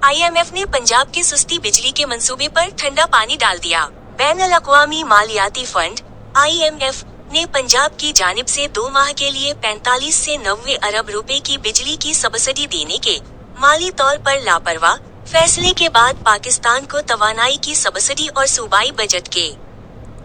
IMF ने पंजाब के सुस्ती बिजली के मंसूबे पर ठंडा पानी डाल दिया। बैनुल-अक़वामी मालियाती फंड IMF ने पंजाब की जानिब से 2 माह के लिए 45 से 90 अरब रुपए की बिजली की सब्सिडी देने के माली तौर पर लापरवाह फैसले के बाद पाकिस्तान को तवानाई की सब्सिडी और सूबाई बजट के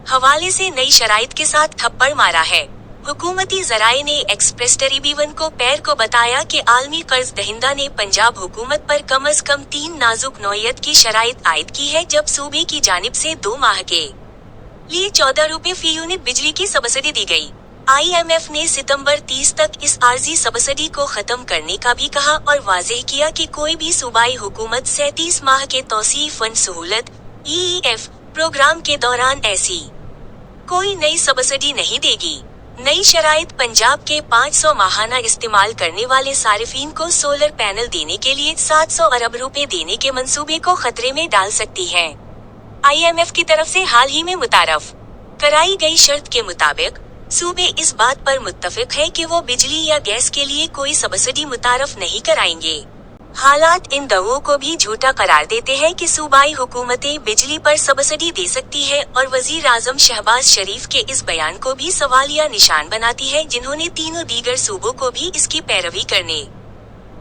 हवाले से नई शराइत के साथ थप्पड़ मारा है। हुकूमती ज़राए ने एक्सप्रेस टेलीविजन को पैर को बताया कि आलमी कर्ज दहिंदा ने पंजाब हुकूमत पर कम अज कम 3 नाजुक नौयत की शराइत आयद की है, जब सूबे की जानिब से 2 माह के लिए 14 रुपए फी यूनिट बिजली की सब्सिडी दी गई। IMF ने सितंबर 30 तक इस आर्जी सब्सिडी को खत्म करने का भी कहा और वाज़ेह किया कि कोई भी सूबाई हुकूमत 37 माह के तौसीई फंड सहूलत EEF प्रोग्राम के दौरान ऐसी कोई नई सब्सिडी नहीं देगी। नई शराइत पंजाब के 500 माहाना इस्तेमाल करने वाले सारिफीन को सोलर पैनल देने के लिए 700 अरब रुपए देने के मंसूबे को खतरे में डाल सकती है। IMF की तरफ से हाल ही में मुतारफ कराई गई शर्त के मुताबिक सूबे इस बात पर मुत्तफिक है कि वो बिजली या गैस के लिए कोई सब्सिडी मुतारफ नहीं कराएंगे। हालात इन दावों को भी झूठा करार देते हैं कि सूबाई हुकूमतें बिजली पर सब्सिडी दे सकती है और वजीर आजम शहबाज शरीफ के इस बयान को भी सवालिया निशान बनाती है, जिन्होंने तीनों दीगर सूबों को भी इसकी पैरवी करने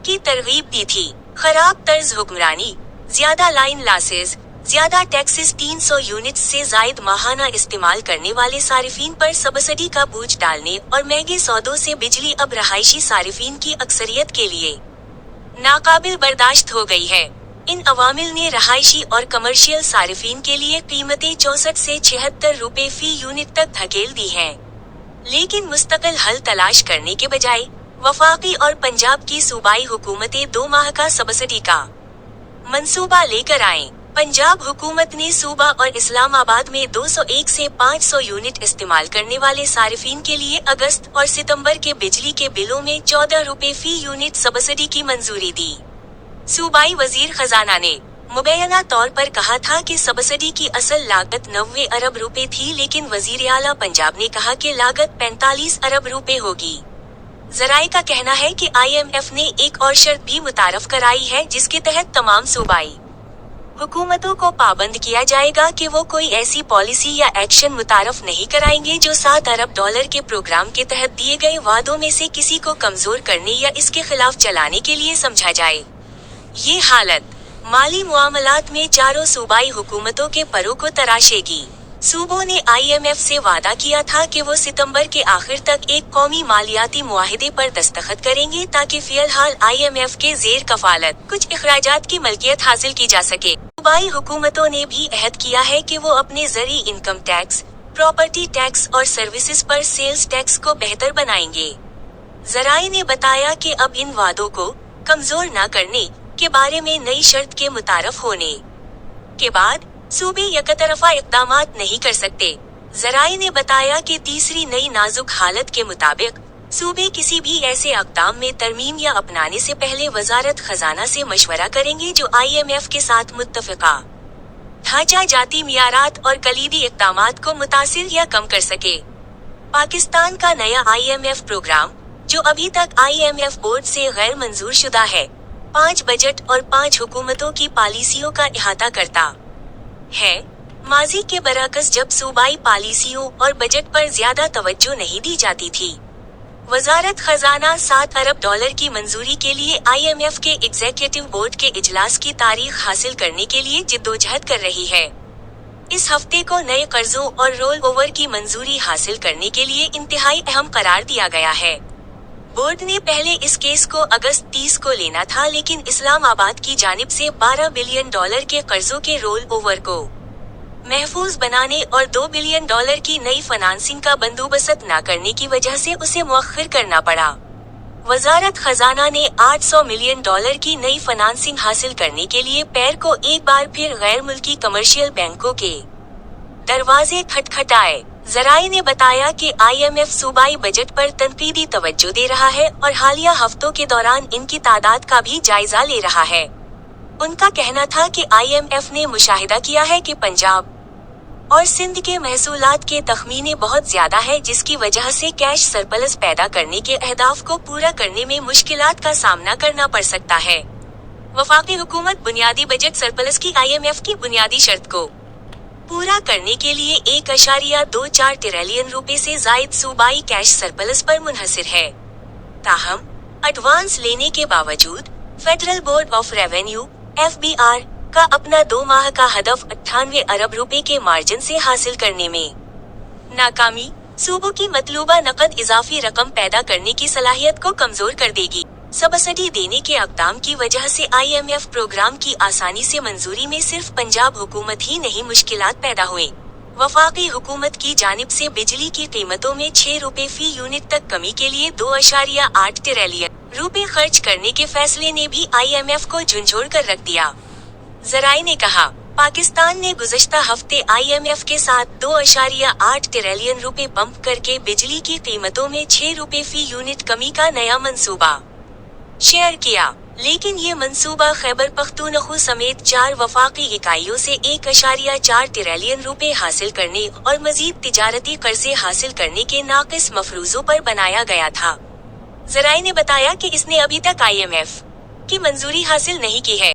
की तरगीब दी थी। खराब तर्ज हुक्मरानी, ज्यादा लाइन लासेस, ज्यादा टैक्सेस, 300 यूनिट्स से जायद माहाना इस्तेमाल करने वाले सारिफीन पर सब्सिडी का बोझ डालने और महंगे सौदों से बिजली अब रहायशी सारिफीन की अक्सरियत के लिए नाकाबिल बर्दाश्त हो गई है। इन अवामिल ने रहायशी और कमर्शियल सारिफीन के लिए कीमतें 64 से 76 रुपए फी यूनिट तक धकेल दी हैं। लेकिन मुस्तकिल हल तलाश करने के बजाय वफाकी और पंजाब की सूबाई हुकूमतें 2 माह का सब्सिडी का मंसूबा लेकर आएं। पंजाब हुकूमत ने सूबा और इस्लामाबाद में 201 से 500 यूनिट इस्तेमाल करने वाले सारिफीन के लिए अगस्त और सितंबर के बिजली के बिलों में 14 रुपए फी यूनिट सब्सिडी की मंजूरी दी। सूबाई वजीर खजाना ने मुबैना तौर पर कहा था कि सब्सिडी की असल लागत 90 अरब रुपए थी, लेकिन वजीर आला पंजाब ने कहा कि लागत 45 अरब रुपए होगी। ज़राए का कहना है कि IMF ने एक और शर्त भी मुतारफ कराई है, जिसके तहत तमाम सूबाई हुकूमतों को पाबंद किया जाएगा कि वो कोई ऐसी पॉलिसी या एक्शन मुतारफ नहीं कराएंगे जो $7 अरब के प्रोग्राम के तहत दिए गए वादों में से किसी को कमजोर करने या इसके खिलाफ चलाने के लिए समझा जाए। ये हालत माली मुआमलात में चारों सूबाई हुकूमतों के परों को तराशेगी। सूबों ने IMF से वादा किया था कि वो सितंबर के आखिर तक एक कौमी मालियाती मुआहिदे पर दस्तखत करेंगे ताकि फिलहाल IMF के जेर कफालत कुछ इखराजात की मलकियत हासिल की जा सके। सूबाई हुकूमतों ने भी अहद किया है कि वो अपने ज़री इनकम टैक्स, प्रॉपर्टी टैक्स और सर्विसेज पर सेल्स टैक्स को बेहतर बनाएंगे। ज़राए ने बताया कि अब इन वादों को कमजोर न करने के बारे में नई शर्त के मुतारफ होने के बाद सूबे यकतरफा इक़दामात नहीं कर सकते। ज़राए ने बताया कि तीसरी नई नाजुक हालत के मुताबिक सूबे किसी भी ऐसे इक़दाम में तरमीम या अपनाने से पहले वजारत खजाना से मशवरा करेंगे जो IMF के साथ मुत्तफ़िका ढांचा जाती मियारात और कलीदी इक़दामात को मुतासिर या कम कर सके। पाकिस्तान का नया IMF प्रोग्राम, जो अभी तक IMF बोर्ड से गैर मंजूर शुदा है, 5 बजट और 5 हुकूमतों की पॉलिसियों का इहाता करता है। माजी के बरअक्स जब सूबाई पॉलिसियों और बजट पर ज्यादा तवज्जो नहीं दी जाती थी। वजारत खजाना $7 अरब की मंजूरी के लिए IMF के एग्जीक्यूटिव बोर्ड के इजलास की तारीख हासिल करने के लिए जिद्दोजहद कर रही है। इस हफ्ते को नए कर्जों और रोल ओवर की मंजूरी हासिल करने के लिए इंतहाई अहम करार दिया गया है। बोर्ड ने पहले इस केस को अगस्त 30 को लेना था, लेकिन इस्लामाबाद की जानिब से $12 बिलियन के कर्जों के रोल ओवर को महफूज बनाने और $2 बिलियन की नई फाइनेंसिंग का बंदोबस्त न करने की वजह से उसे मुअख्खर करना पड़ा। वजारत खजाना ने $800 मिलियन की नई फाइनेंसिंग हासिल करने के लिए पैर को एक बार फिर गैर मुल्की कमर्शियल बैंकों के दरवाजे खटखटाए। ज़राए ने बताया कि IMF सूबाई बजट पर तनकीदी तवज्जो दे रहा है और हालिया हफ्तों के दौरान इनकी तादाद का भी जायजा ले रहा है। उनका कहना था कि IMF ने मुशाहिदा किया है कि पंजाब और सिंध के महसूलात के तखमीने बहुत ज्यादा है, जिसकी वजह से कैश सरप्लस पैदा करने के अहदाफ को पूरा करने में मुश्किलात का सामना करना पड़ सकता है। वफाकी हुकूमत बुनियादी बजट सरप्लस की IMF की बुनियादी शर्त को पूरा करने के लिए 1.24 ट्रिलियन रुपए से जायद सूबाई कैश सरप्लस पर मुनहसिर है। ताहम एडवांस लेने के बावजूद federal board of revenue FBR का अपना 2 माह का हदफ 98 अरब रुपए के मार्जिन से हासिल करने में नाकामी सूबों की मतलूबा नकद इजाफी रकम पैदा करने की सलाहियत को कमजोर कर देगी। सब्सिडी देने के अक़दाम की वजह से IMF प्रोग्राम की आसानी से मंजूरी में सिर्फ पंजाब हुकूमत ही नहीं मुश्किलात पैदा हुए। वफाकी हुकूमत की जानिब से बिजली की कीमतों में 6 रुपए फी यूनिट तक कमी के लिए 2.8 ट्रिलियन रुपए खर्च करने के फैसले ने भी IMF को झंझोड़ कर रख दिया। ज़राए ने कहा, पाकिस्तान ने गुज़श्ता हफ्ते IMF के साथ 2.8 ट्रिलियन रुपए पंप करके बिजली की कीमतों में 6 रुपए फी यूनिट कमी का नया मंसूबा शेयर किया, लेकिन ये मंसूबा खैबर पख्तूनख्वा समेत 4 वफाकी इकाइयों से 1.4 ट्रिलियन रुपए हासिल करने और मजीद तिजारती कर्जे हासिल करने के नाक़िस मफरूज़ों पर बनाया गया था। ज़राए ने बताया कि इसने अभी तक IMF की मंजूरी हासिल नहीं की है।